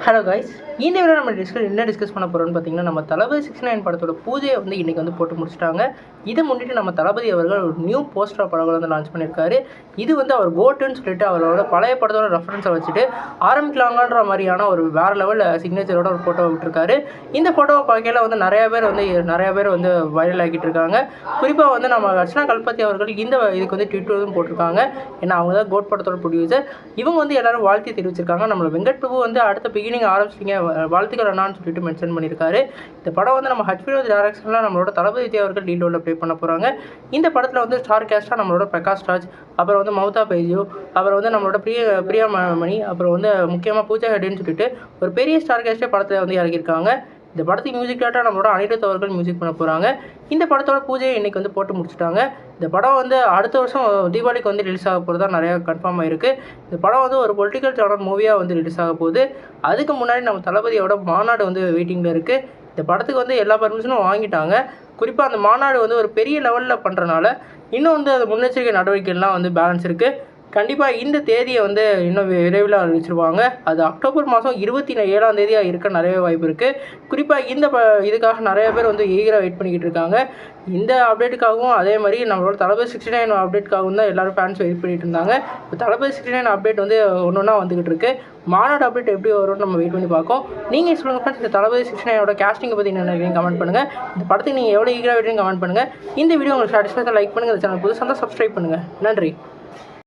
Hello guys, இந்த video நம்ம என்ன டிஸ்கஸ் பண்ண போகிறோம்னு பார்த்தீங்கன்னா, நம்ம தளபதி 69 படத்தோட பூஜையை வந்து இன்றைக்கி வந்து போட்டு முடிச்சிட்டாங்க. இதை முன்னிட்டு நம்ம தளபதி அவர்கள் ஒரு நியூ போஸ்டர் படம் வந்து லான்ச் பண்ணியிருக்காரு. இது வந்து அவர் கோட்டுன்னு சொல்லிட்டு அவரோட பழைய படத்தோட ரெஃபரன்ஸை வச்சுட்டு ஆரம்பிக்கலாங்கன்ற மாதிரியான ஒரு வேறு லெவலில் சிக்னேச்சரோட ஒரு ஃபோட்டோ விட்டுருக்காரு. இந்த ஃபோட்டோவை பார்க்கையில் வந்து நிறைய பேர் வந்து வைரல் ஆகிட்டு இருக்காங்க. குறிப்பாக வந்து நம்ம அர்ச்சனா கல்பதி அவர்கள் இதுக்கு வந்து ட்விட்டரும் போட்டிருக்காங்க. ஏன்னா அவங்க தான் கோட் படத்தோட ப்ரொடியூசர். இவங்க வந்து எல்லாரும் வாழ்த்தி தெரிவிச்சிருக்காங்க. நம்மளை வெங்கட் பிரபு வந்து அடுத்த பிகினிங் ஆரம்பிச்சிங்க, வாழ்த்துக்கள் அண்ணான்னு சொல்லிட்டு மென்ஷன் பண்ணியிருக்காரு. இந்த படம் வந்து நம்ம ஹச்வினோத் டைரக்ஷனில் நம்மளோட தளபதி விஜய் அவர்கள் லீட் ரோலில் ப்ளே பண்ண போகிறாங்க. இந்த படத்தில் வந்து ஸ்டார் கேஸ்டாக நம்மளோட பிரகாஷ் ராஜ், அப்புறம் வந்து மம்தா பைஜு, அப்புறம் வந்து நம்மளோட பிரியா மணி, அப்புறம் வந்து முக்கியமாக பூஜா ஹெட்டின்னு சொல்லிட்டு ஒரு பெரிய ஸ்டார் கேஸ்டே படத்தில் வந்து இறக்கியிருக்காங்க. இந்த படத்துக்கு மியூசிக் டேரக்டர் நம்மளோட அனிருத் அவர்கள் மியூசிக் பண்ண போகிறாங்க. இந்த படத்தோட பூஜையை இன்றைக்கி வந்து போட்டு முடிச்சுட்டாங்க. இந்த படம் வந்து அடுத்த வருஷம் தீபாவளிக்கு வந்து ரிலீஸ் ஆக போகிறதா நிறையா கன்ஃபார்ம் ஆகிருக்கு. இந்த படம் வந்து ஒரு பொலிட்டிக்கல் ஜானர் மூவியாக வந்து ரிலீஸ் ஆக போகுது. அதுக்கு முன்னாடி நம்ம தளபதியோட மாநாடு வந்து வெயிட்டிங்கில் இருக்குது. இந்த படத்துக்கு வந்து எல்லா பர்மிஷனும் வாங்கிட்டாங்க. குறிப்பாக அந்த மாநாடு வந்து ஒரு பெரிய லெவலில் பண்ணுறனால இன்னும் வந்து அது முன்னெச்சரிக்கை நடவடிக்கைலாம் வந்து பேலன்ஸ் இருக்குது. கண்டிப்பாக இந்த தேதியை வந்து இன்னும் விரைவில் அறிவிச்சிருவாங்க. அது அக்டோபர் மாதம் 27 இருக்க நிறைய வாய்ப்பு இருக்குது. குறிப்பாக இதுக்காக நிறைய பேர் வந்து ஈகராக வெயிட் பண்ணிக்கிட்டு இருக்காங்க. இந்த அப்டேட்டுக்காகவும் அதே மாதிரி நம்மளோட தளபதி 69 அப்டேட்டுக்காகவும் தான் எல்லோரும் ஃபேன்ஸ் வெயிட் பண்ணிட்டு இருந்தாங்க. இப்போ தளபதி 69 அப்டேட் வந்து ஒன்று ஒன்றா வந்துக்கிட்டு இருக்குது. மாநாடு அப்டேட் எப்படி வரும்னு நம்ம வெயிட் பண்ணி பார்ப்போம். நீங்கள் சொல்லுங்கள் ஃப்ரெண்ட்ஸ், இந்த தளபதி 69 கேஸ்டிங்கை பற்றி என்ன நினைக்கிறீங்க கமெண்ட் பண்ணுங்கள். இந்த படத்துக்கு நீங்கள் எவ்வளோ ஈகராக வெயிட்டிங் கமெண்ட் பண்ணுங்கள். இந்த வீடியோ உங்களுக்கு சாட்டிஸ்ஃபைடாக லைக் பண்ணுங்கள். இந்த சேனல் புதுசாக தான் சப்ஸ்கிரைப் பண்ணுங்கள். நன்றி.